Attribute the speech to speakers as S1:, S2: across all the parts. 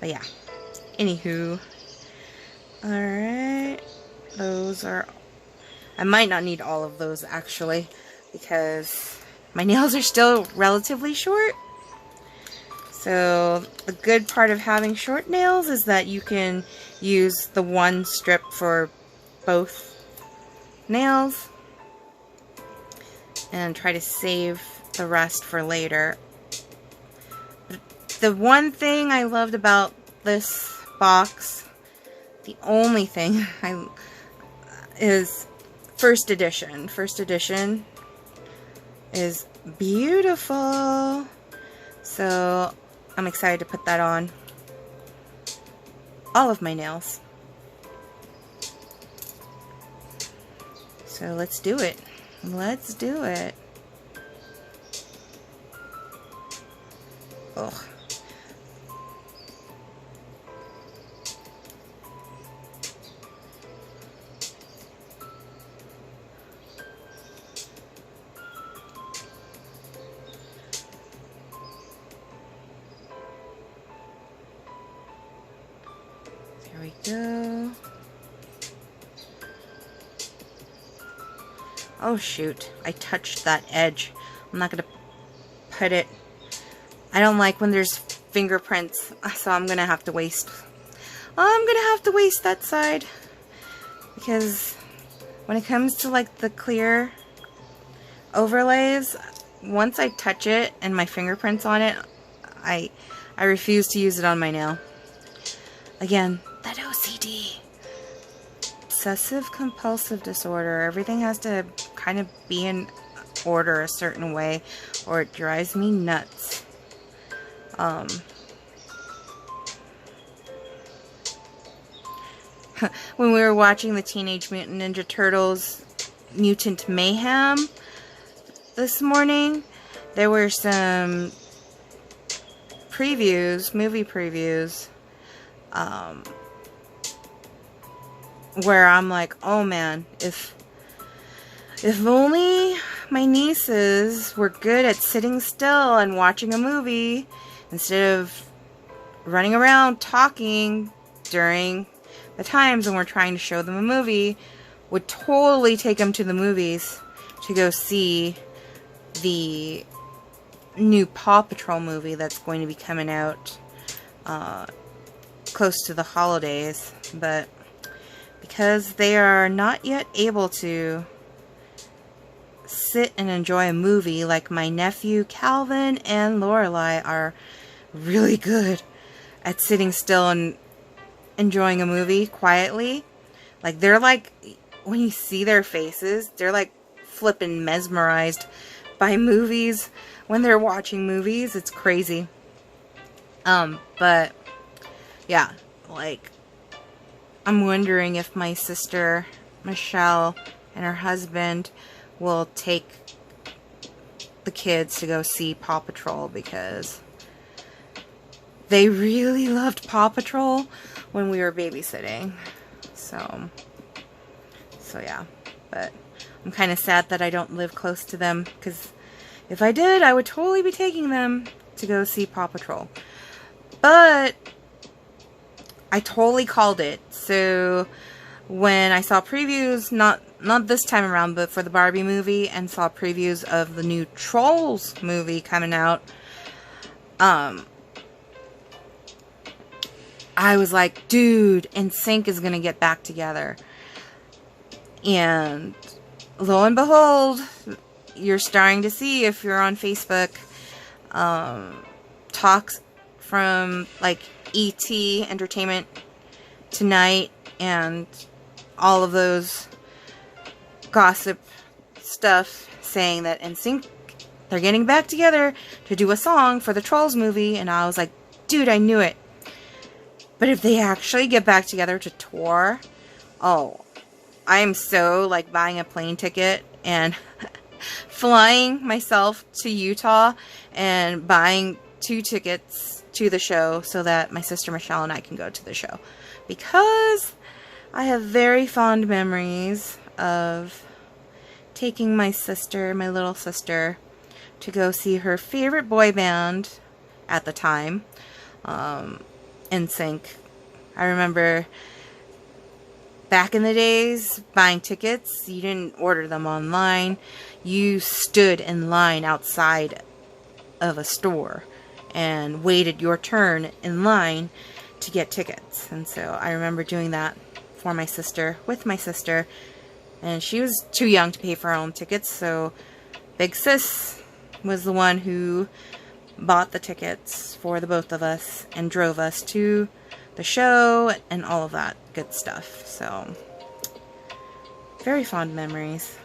S1: But yeah, anywho. Alright, those are, I might not need all of those actually, because my nails are still relatively short. So the good part of having short nails is that you can use the one strip for both nails and try to save the rest for later. The one thing I loved about this box, the only thing is first edition. First edition is beautiful. So I'm excited to put that on all of my nails. So let's do it. Let's do it. Ugh. There we go. Oh shoot, I touched that edge. I'm not gonna put it. I don't like when there's fingerprints, so I'm gonna have to waste. I'm gonna have to waste that side, because when it comes to like the clear overlays, once I touch it and my fingerprints on it, I refuse to use it on my nail. Again, that OCD. Obsessive compulsive disorder. Everything has to kind of be in order a certain way, or it drives me nuts. When we were watching the Teenage Mutant Ninja Turtles Mutant Mayhem this morning, there were some previews, movie previews, where I'm like, oh man, if only my nieces were good at sitting still and watching a movie instead of running around talking during the times when we're trying to show them a movie, would totally take them to the movies to go see the new Paw Patrol movie that's going to be coming out close to the holidays. But because they are not yet able to sit and enjoy a movie like my nephew Calvin and Lorelai are really good at sitting still and enjoying a movie quietly. Like, they're like, when you see their faces, they're like flippin' mesmerized by movies when they're watching movies. It's crazy. But yeah, like, I'm wondering if my sister Michelle and her husband will take the kids to go see Paw Patrol, because they really loved Paw Patrol when we were babysitting. So yeah, but I'm kind of sad that I don't live close to them, because if I did, I would totally be taking them to go see Paw Patrol. But I totally called it. So when I saw previews, not this time around, but for the Barbie movie, and saw previews of the new Trolls movie coming out, I was like, dude, NSYNC is gonna get back together. And lo and behold, you're starting to see, if you're on Facebook, talks from like ET Entertainment Tonight and all of those gossip stuff saying that NSYNC, they're getting back together to do a song for the Trolls movie. And I was like, dude, I knew it. But if they actually get back together to tour, oh, I'm so like buying a plane ticket and flying myself to Utah and buying 2 tickets to the show so that my sister Michelle and I can go to the show. Because I have very fond memories of taking my sister, my little sister, to go see her favorite boy band at the time. NSYNC. I remember back in the days, buying tickets, you didn't order them online. You stood in line outside of a store and waited your turn in line to get tickets. And so I remember doing that for my sister, with my sister, and she was too young to pay for her own tickets, so Big Sis was the one who bought the tickets for the both of us and drove us to the show and all of that good stuff. So, very fond memories.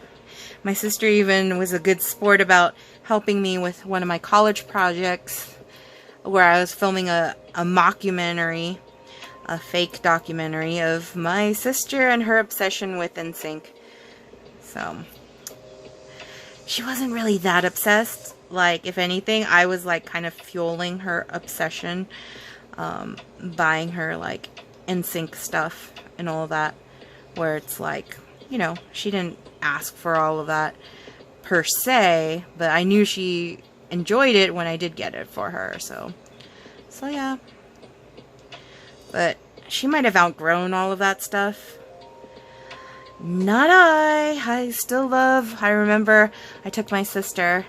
S1: My sister even was a good sport about helping me with one of my college projects where I was filming a mockumentary, a fake documentary of my sister and her obsession with NSYNC. So, she wasn't really that obsessed. Like, if anything, I was like kind of fueling her obsession, buying her like NSYNC stuff and all of that, where it's like, you know, she didn't ask for all of that per se, but I knew she enjoyed it when I did get it for her, so yeah. But she might have outgrown all of that stuff. Not I. I still love, I remember I took my sister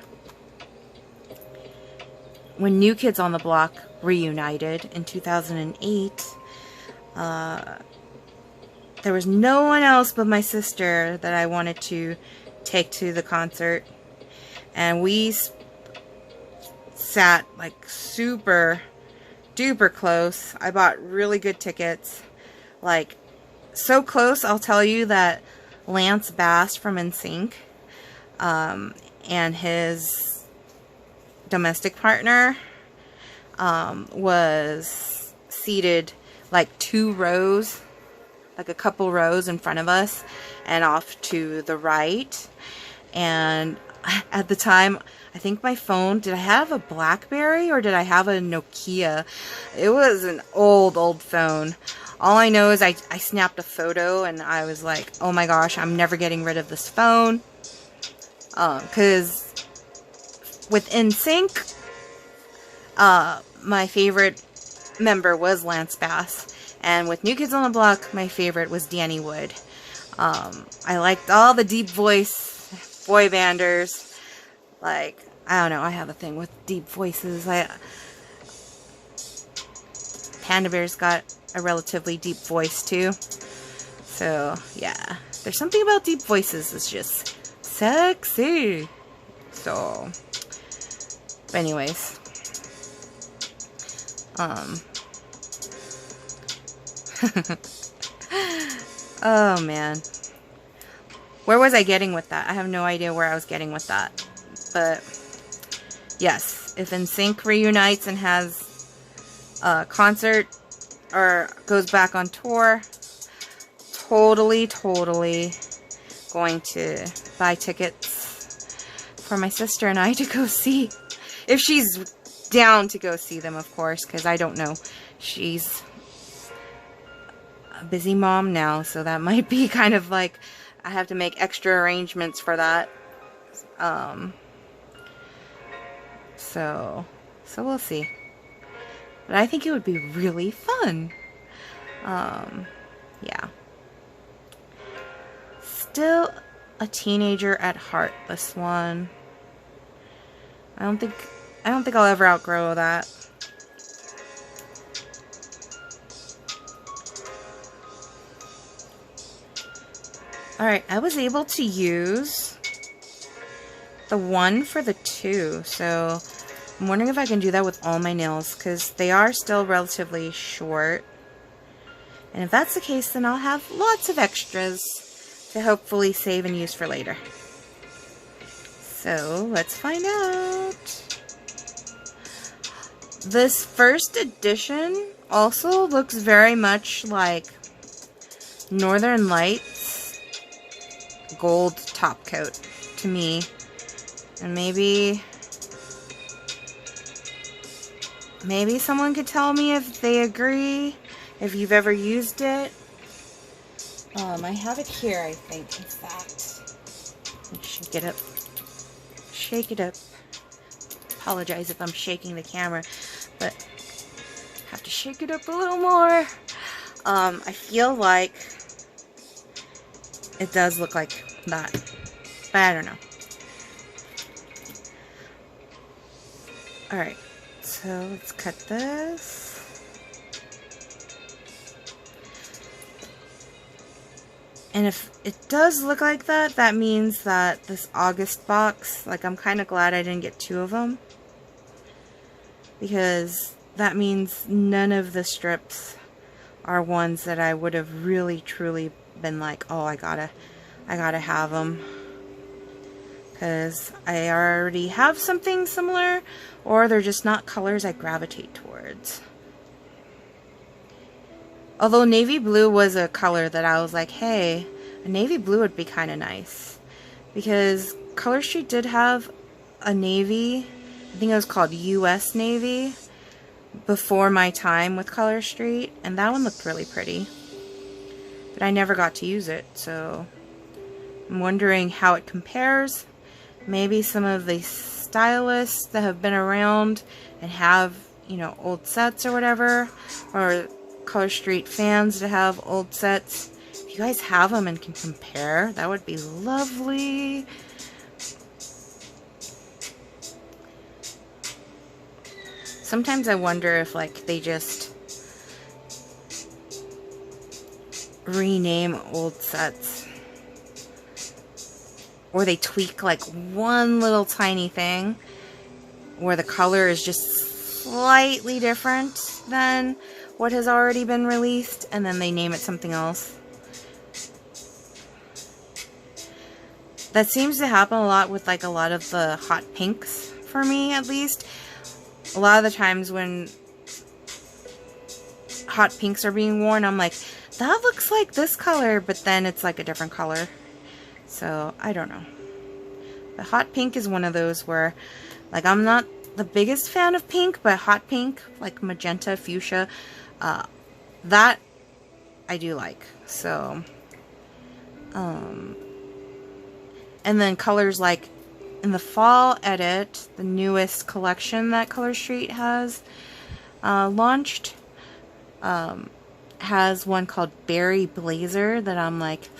S1: when New Kids on the Block reunited in 2008. There was no one else but my sister that I wanted to take to the concert. And we sat like super duper close. I bought really good tickets. Like, so close, I'll tell you that Lance Bass from NSYNC and his domestic partner was seated like 2 rows, like a couple rows in front of us and off to the right. And at the time, I think my phone, did I have a BlackBerry or did I have a Nokia? It was an old phone. All I know is I snapped a photo and I was like, oh my gosh, I'm never getting rid of this phone. Because with NSYNC, my favorite member was Lance Bass. And with New Kids on the Block, my favorite was Danny Wood. I liked all the deep voice boy banders. Like, I don't know, I have a thing with deep voices. Panda Bear's got a relatively deep voice too. So, yeah. There's something about deep voices that's just sexy. So, but anyways. Oh, man. Where was I getting with that? I have no idea where I was getting with that. But, yes. If NSYNC reunites and has a concert or goes back on tour, totally going to buy tickets for my sister and I to go see. If she's down to go see them, of course, because I don't know. She's a busy mom now, so that might be kind of like I have to make extra arrangements for that. So we'll see. But I think it would be really fun. Yeah. Still a teenager at heart, this one. I don't think I'll ever outgrow that. Alright, I was able to use the 1 for the 2, so I'm wondering if I can do that with all my nails, because they are still relatively short. And if that's the case, then I'll have lots of extras to hopefully save and use for later. So, let's find out. This first edition also looks very much like Northern Lights gold top coat to me. And maybe someone could tell me if they agree, if you've ever used it. I have it here, I think, in fact. Shake it up. Shake it up. Apologize if I'm shaking the camera, but Have to shake it up a little more. I feel like it does look like that, but I don't know. Alright, so let's cut this. And if it does look like that, that means that this August box, like, I'm kind of glad I didn't get 2 of them. Because that means none of the strips are ones that I would have really truly been like, oh, I gotta have them. Because I already have something similar, or they're just not colors I gravitate towards. Although navy blue was a color that I was like, hey, a navy blue would be kind of nice. Because Color Street did have a navy, I think it was called US Navy, before my time with Color Street, and that one looked really pretty. But I never got to use it, so I'm wondering how it compares. Maybe some of the stylists that have been around and have, you know, old sets or whatever, or Color Street fans to have old sets. If you guys have them and can compare, that would be lovely. Sometimes I wonder if, like, they just rename old sets, or they tweak like one little tiny thing where the color is just slightly different than what has already been released, and then they name it something else. That seems to happen a lot with, like, a lot of the hot pinks, for me at least. A lot of the times when hot pinks are being worn, I'm like, that looks like this color, but then it's like a different color. So, I don't know. The hot pink is one of those where, like, I'm not the biggest fan of pink, but hot pink, like magenta, fuchsia, that I do like. So, and then colors like in the fall edit, the newest collection that Color Street has launched, has one called Berry Blazer that I'm like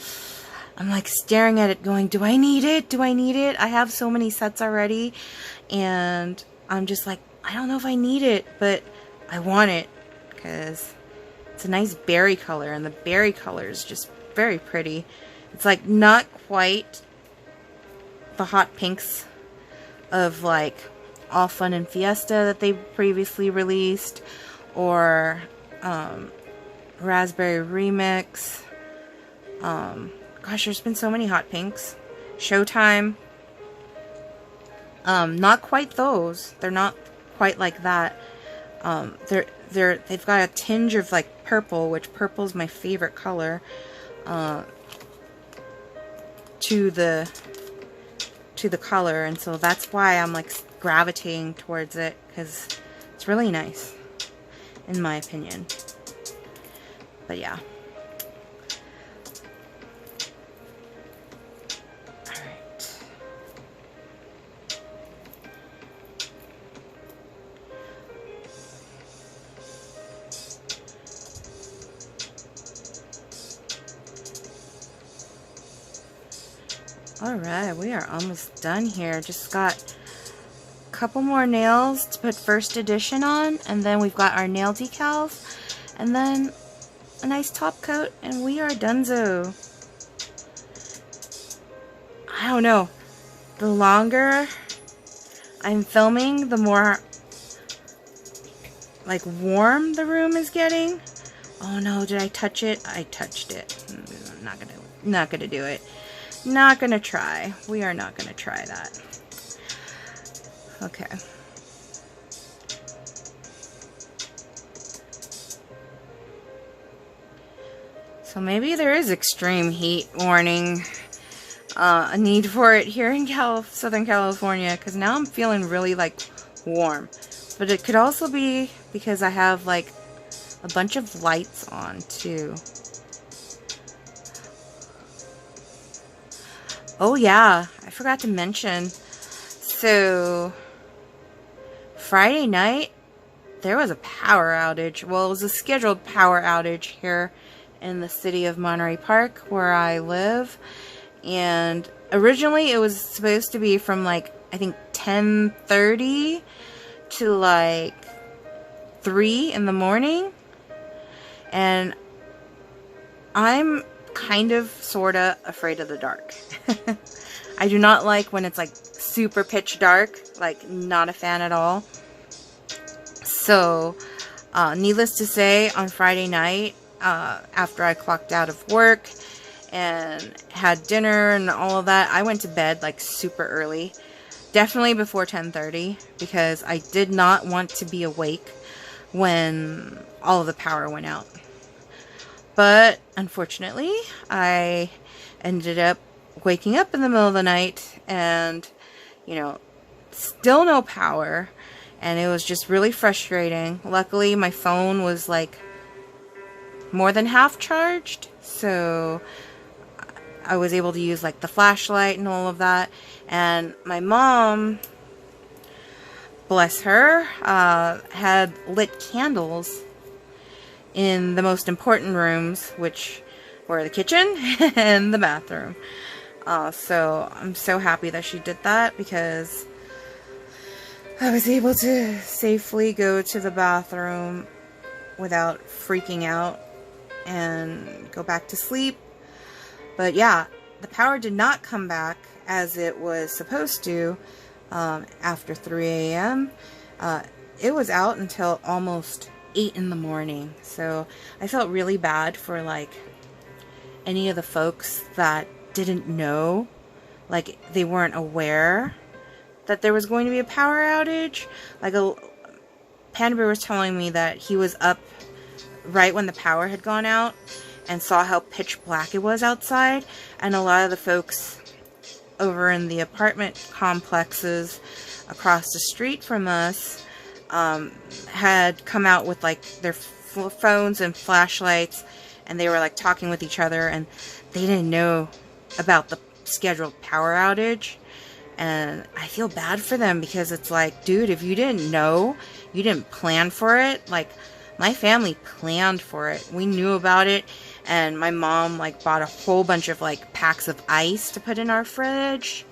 S1: staring at it going, do I need it? Do I need it? I have so many sets already, and I'm just like, I don't know if I need it, but I want it because it's a nice berry color, and the berry color is just very pretty. It's like not quite the hot pinks of like All Fun and Fiesta that they previously released, or Raspberry Remix. Gosh, there's been so many hot pinks. Showtime. Not quite those. They're not quite like that. They've got a tinge of like purple, which purple is my favorite color. To the color, and so that's why I'm like gravitating towards it, because it's really nice, in my opinion. But yeah. Alright, we are almost done here. Just got a couple more nails to put first edition on, and then we've got our nail decals, and then a nice top coat, and we are donezo. I don't know. The longer I'm filming, the more like warm the room is getting. Oh no, did I touch it? I touched it. I'm not gonna do it. Not gonna try. We are not gonna try that. Okay. So maybe there is extreme heat warning, a need for it here in Southern California, because now I'm feeling really like warm. But it could also be because I have like a bunch of lights on too. Oh yeah, I forgot to mention. So Friday night, there was a power outage. Well, it was a scheduled power outage here in the city of Monterey Park where I live. And originally it was supposed to be from like, I think 10:30 to like 3 in the morning. And I'm kind of sorta afraid of the dark. I do not like when it's like super pitch dark, like not a fan at all. So, needless to say, on Friday night, after I clocked out of work and had dinner and all of that, I went to bed like super early. Definitely before 10:30, because I did not want to be awake when all of the power went out. But unfortunately, I ended up waking up in the middle of the night and, you know, still no power. And it was just really frustrating. Luckily, my phone was like more than half charged. So I was able to use like the flashlight and all of that. And my mom, bless her, had lit candles in the most important rooms, which were the kitchen and the bathroom. So I'm so happy that she did that, because I was able to safely go to the bathroom without freaking out and go back to sleep. But yeah, the power did not come back as it was supposed to after 3 a.m. It was out until almost 8 in the morning. So I felt really bad for like any of the folks that didn't know, like they weren't aware that there was going to be a power outage. Like Panda Bear was telling me that he was up right when the power had gone out and saw how pitch black it was outside, and a lot of the folks over in the apartment complexes across the street from us had come out with like their phones and flashlights, and they were like talking with each other, and they didn't know about the scheduled power outage. And I feel bad for them, because it's like, dude, if you didn't know, you didn't plan for it. Like, my family planned for it. We knew about it. And my mom, like, bought a whole bunch of, like, packs of ice to put in our fridge.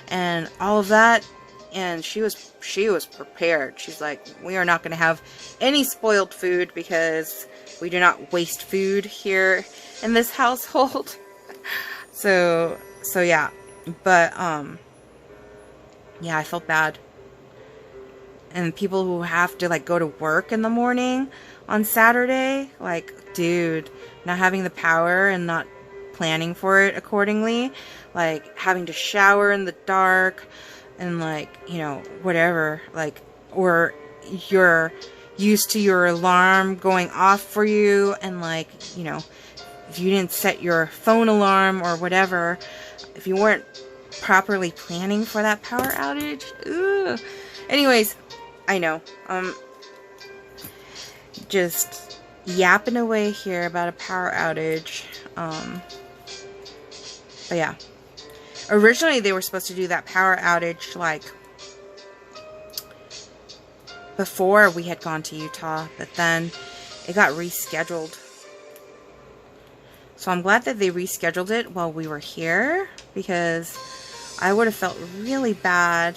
S1: And all of that. And she was prepared. She's like, we are not going to have any spoiled food, because we do not waste food here in this household. So yeah. But, yeah, I felt bad. And people who have to like go to work in the morning on Saturday, like, dude, not having the power and not planning for it accordingly, like having to shower in the dark and like, you know, whatever, like, or you're used to your alarm going off for you, and like, you know, if you didn't set your phone alarm or whatever, if you weren't properly planning for that power outage. Ugh. Anyways, I know. Just yapping away here about a power outage. But yeah. Originally, they were supposed to do that power outage, like, before we had gone to Utah. But then it got rescheduled. So I'm glad that they rescheduled it while we were here, because I would have felt really bad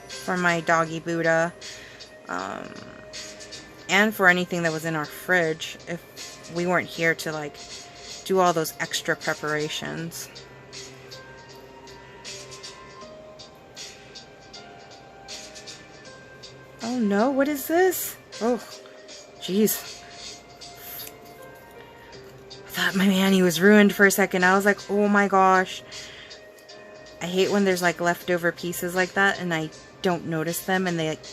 S1: for my doggy Buddha, and for anything that was in our fridge if we weren't here to like do all those extra preparations. Oh no, what is this? Oh, jeez. I thought my Manny was ruined for a second. I was like, oh my gosh. I hate when there's like leftover pieces like that and I don't notice them and they like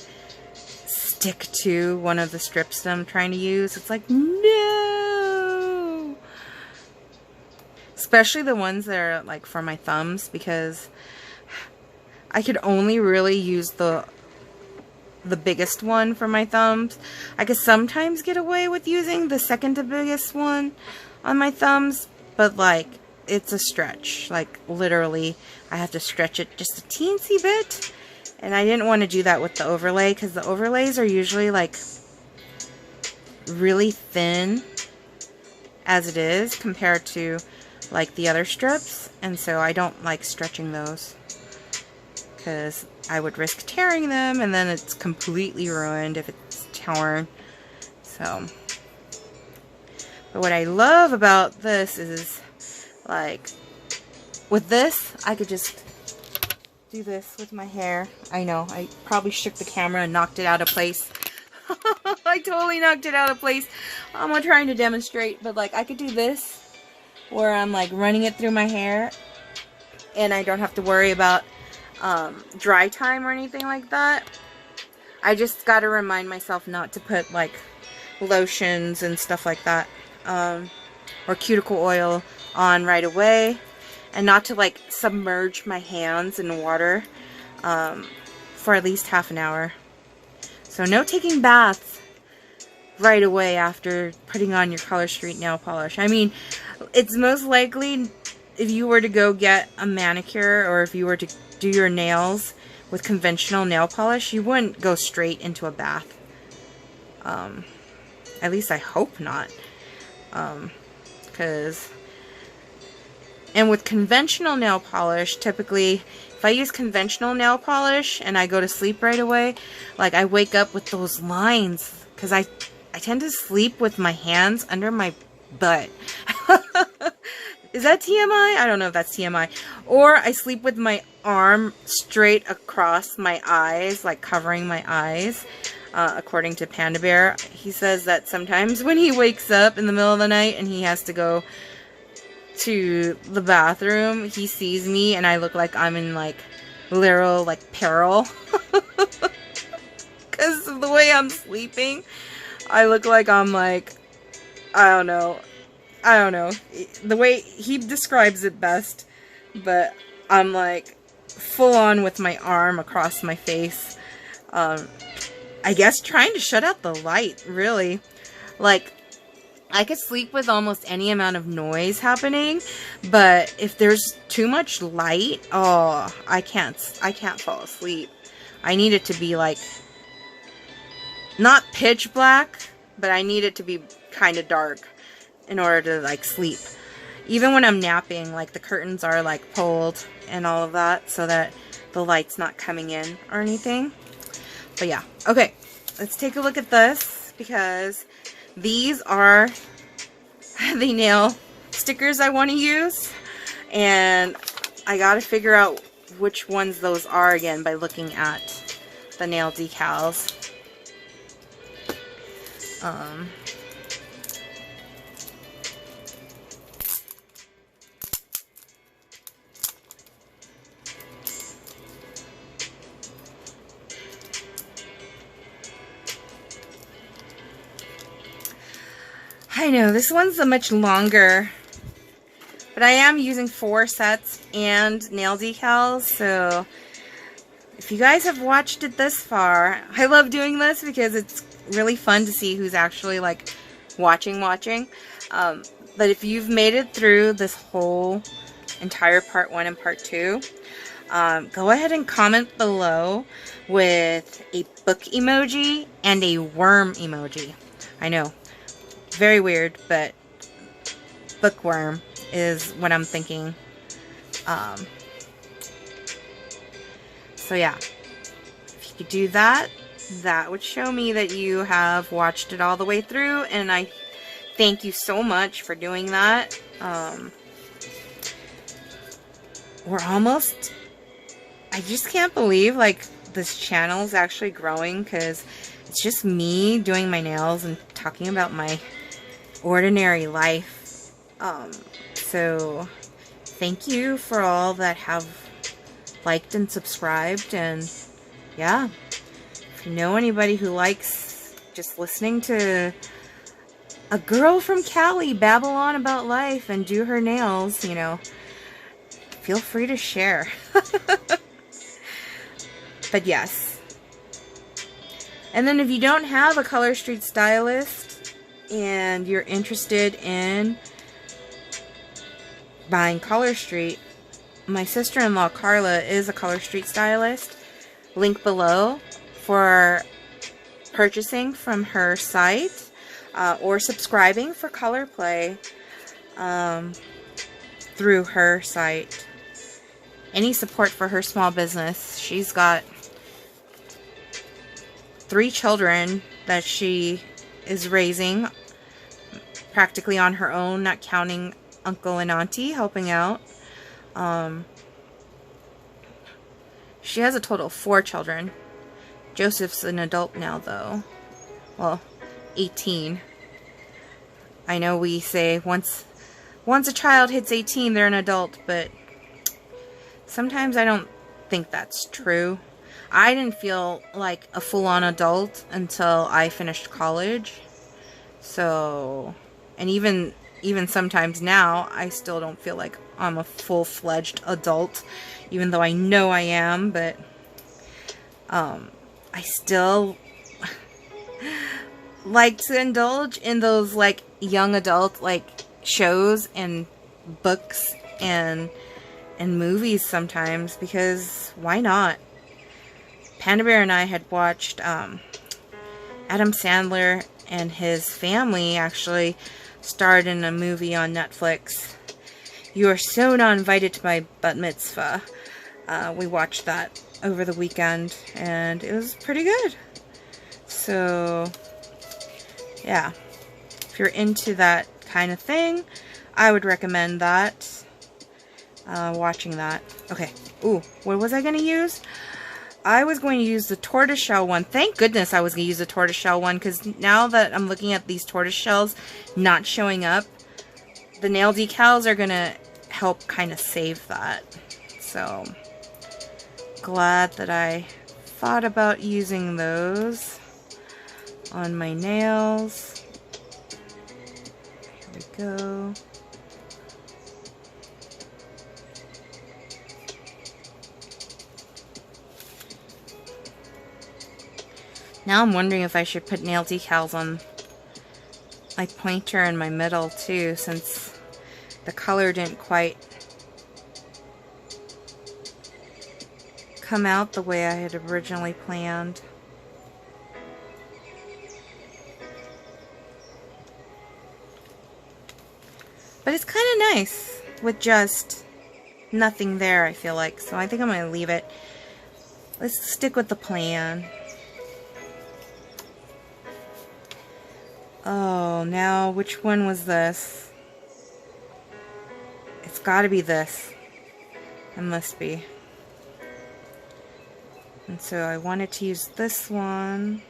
S1: stick to one of the strips that I'm trying to use. It's like, no! Especially the ones that are like for my thumbs, because I could only really use the biggest one for my thumbs. I could sometimes get away with using the second to biggest one on my thumbs, but like it's a stretch. Like literally I have to stretch it just a teensy bit, and I didn't want to do that with the overlay because the overlays are usually like really thin as it is compared to like the other strips, and so I don't like stretching those because I would risk tearing them and then it's completely ruined if it's torn. So, but what I love about this is, like, with this I could just do this with my hair. I know I probably shook the camera and knocked it out of place. I totally knocked it out of place. I'm not trying to demonstrate, but like I could do this where I'm like running it through my hair and I don't have to worry about dry time or anything like that. I just got to remind myself not to put like lotions and stuff like that or cuticle oil on right away, and not to like submerge my hands in water for at least half an hour. So no taking baths right away after putting on your Color Street nail polish. I mean, it's most likely if you were to go get a manicure or if you were to do your nails with conventional nail polish, you wouldn't go straight into a bath. At least I hope not. And with conventional nail polish, typically, if I use conventional nail polish and I go to sleep right away, like I wake up with those lines because I tend to sleep with my hands under my butt. Is that TMI? I don't know if that's TMI. Or I sleep with my arm straight across my eyes, like covering my eyes. According to Panda Bear, he says that sometimes when he wakes up in the middle of the night and he has to go to the bathroom, he sees me and I look like I'm in like literal like peril. Because the way I'm sleeping, I look like I'm like, I don't know. The way he describes it best, but I'm like full on with my arm across my face. I guess trying to shut out the light, really. Like, I could sleep with almost any amount of noise happening, but if there's too much light, oh, I can't fall asleep. I need it to be like, not pitch black, but I need it to be kind of dark in order to like sleep. Even when I'm napping, like the curtains are like pulled and all of that so that the light's not coming in or anything. But yeah, okay, let's take a look at this because these are the nail stickers I want to use, and I gotta figure out which ones those are again by looking at the nail decals. I know, this one's a much longer, but I am using 4 sets and nail decals, so if you guys have watched it this far, I love doing this because it's really fun to see who's actually like watching. But if you've made it through this whole entire part 1 and part 2, go ahead and comment below with a book emoji and a worm emoji. I know, very weird, but bookworm is what I'm thinking. So yeah, if you could do that, that would show me that you have watched it all the way through, and I thank you so much for doing that. We're almost, I just can't believe like this channel is actually growing, because it's just me doing my nails and talking about my ordinary life. So thank you for all that have liked and subscribed, and yeah, if you know anybody who likes just listening to a girl from Cali babble on about life and do her nails, you know, feel free to share. But yes. And then if you don't have a Color Street stylist and you're interested in buying Color Street, my sister-in-law Carla is a Color Street stylist. Link below for purchasing from her site. or subscribing for Color Play through her site. Any support for her small business. She's got 3 children that she is raising practically on her own, not counting uncle and auntie helping out. She has a total of 4 children. Joseph's an adult now, though. Well, 18. I know we say once a child hits 18, they're an adult, but sometimes I don't think that's true. I didn't feel like a full-on adult until I finished college. So, and even sometimes now, I still don't feel like I'm a full-fledged adult, even though I know I am, but I still like to indulge in those like young adult like shows and books and movies sometimes, because why not? Panda Bear and I had watched Adam Sandler and his family actually starred in a movie on Netflix. You Are So Not Invited to My Bat Mitzvah. We watched that over the weekend and it was pretty good. So yeah, if you're into that kind of thing, I would recommend that. Watching that. Okay. Ooh, what was I going to use? I was going to use the tortoiseshell one. Thank goodness I was going to use the tortoiseshell one, because now that I'm looking at these tortoiseshells not showing up, the nail decals are going to help kind of save that. So, glad that I thought about using those on my nails. Here we go. Now I'm wondering if I should put nail decals on my pointer and my middle too, since the color didn't quite come out the way I had originally planned. But it's kind of nice with just nothing there, I feel like. So I think I'm going to leave it. Let's stick with the plan. Oh, now which one was this? It's got to be this. It must be. And so I wanted to use this one.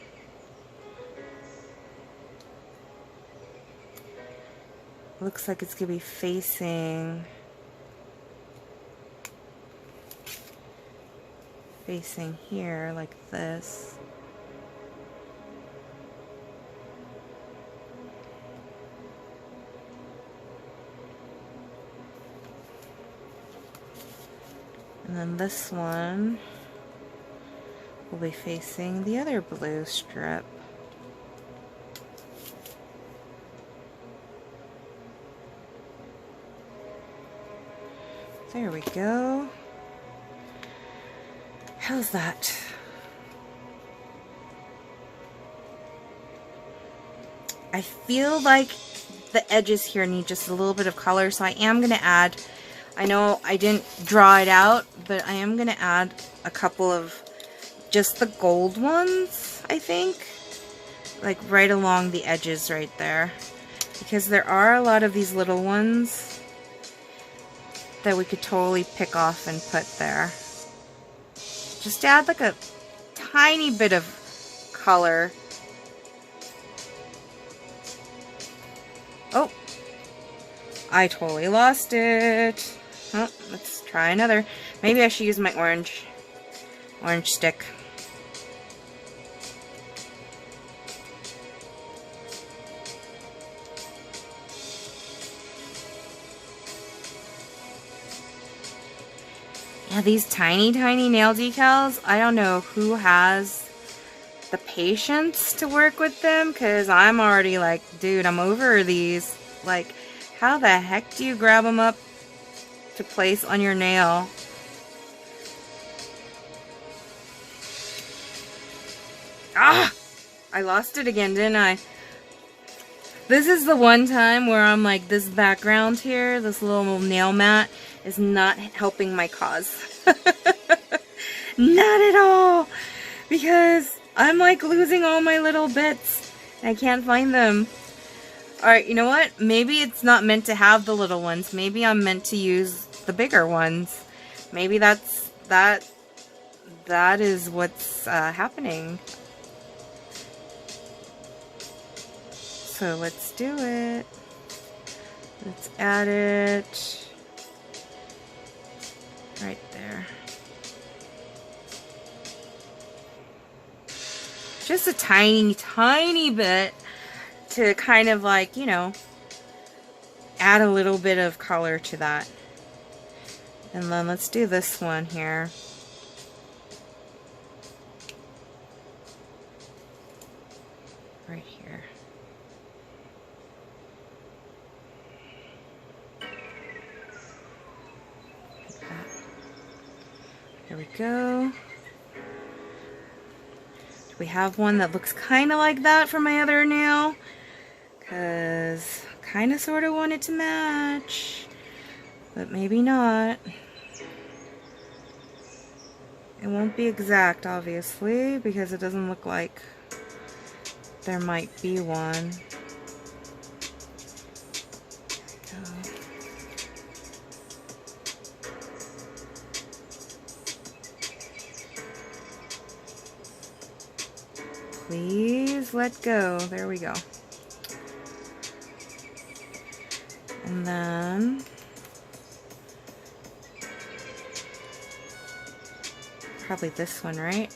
S1: Looks like it's going to be facing here like this. And then this one will be facing the other blue strip. There we go. How's that? I feel like the edges here need just a little bit of color, so I am going to add, I know I didn't draw it out, but I am going to add a couple of just the gold ones, I think. Like right along the edges right there. Because there are a lot of these little ones that we could totally pick off and put there. Just add like a tiny bit of color. Oh, I totally lost it. Oh, let's try another. Maybe I should use my orange stick. Yeah, these tiny nail decals, I don't know who has the patience to work with them, because I'm already like, dude, I'm over these. Like, how the heck do you grab them up to place on your nail? Ah! I lost it again, didn't I? This is the one time where I'm like, this background here, this little nail mat, is not helping my cause. Not at all! Because I'm like losing all my little bits. I can't find them. Alright, you know what? Maybe it's not meant to have the little ones. Maybe I'm meant to use the bigger ones. Maybe that is what's happening. So let's do it. Let's add it right there. Just a tiny, tiny bit to kind of like, you know, add a little bit of color to that. And then let's do this one here. Right here. Like that. There we go. Do we have one that looks kind of like that for my other nail? Because kind of sort of want it to match. But maybe not. It won't be exact, obviously, because it doesn't look like there might be one. Please let go. There we go. And then probably this one, right?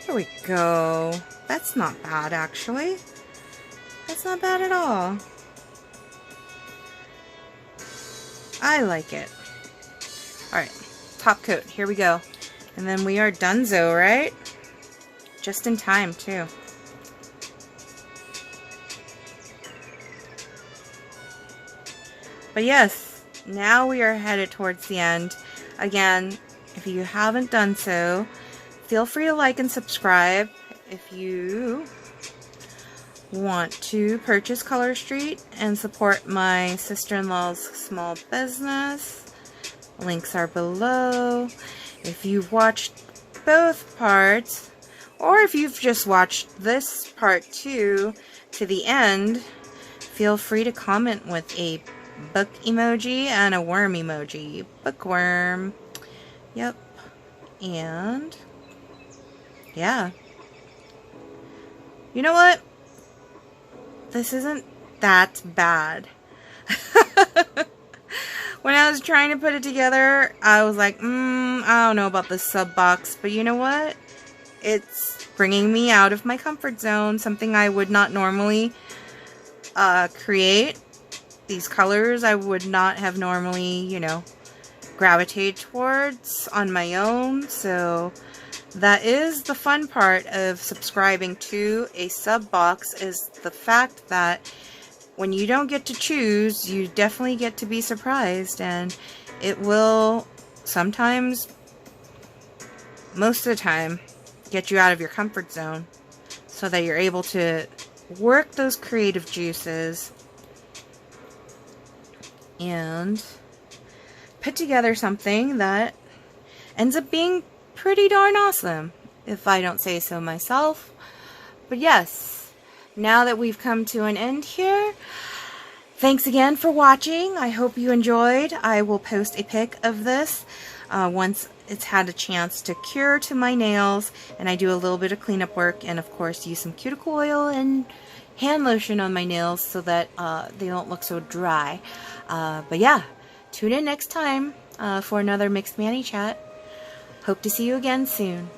S1: There we go. That's not bad, actually. That's not bad at all. I like it. Alright, top coat. Here we go. And then we are donezo, right? Just in time, too. But yes, now we are headed towards the end. Again, if you haven't done so, feel free to like and subscribe. If you want to purchase Color Street and support my sister-in-law's small business, links are below. If you've watched both parts, or if you've just watched this part too to the end, feel free to comment with a book emoji and a worm emoji. Bookworm. Yep. And yeah. You know what? This isn't that bad. When I was trying to put it together, I was like, I don't know about this sub box, but you know what? It's bringing me out of my comfort zone, something I would not normally create. These colors I would not have normally, you know, gravitate towards on my own. So that is the fun part of subscribing to a sub box, is the fact that when you don't get to choose, you definitely get to be surprised, and it will sometimes, most of the time, get you out of your comfort zone so that you're able to work those creative juices and put together something that ends up being pretty darn awesome, if I don't say so myself. But yes, now that we've come to an end here, thanks again for watching. I hope you enjoyed. I will post a pic of this once it's had a chance to cure to my nails, and I do a little bit of cleanup work, and of course use some cuticle oil and hand lotion on my nails so that they don't look so dry. But yeah, tune in next time for another Mixed Manny Chat. Hope to see you again soon.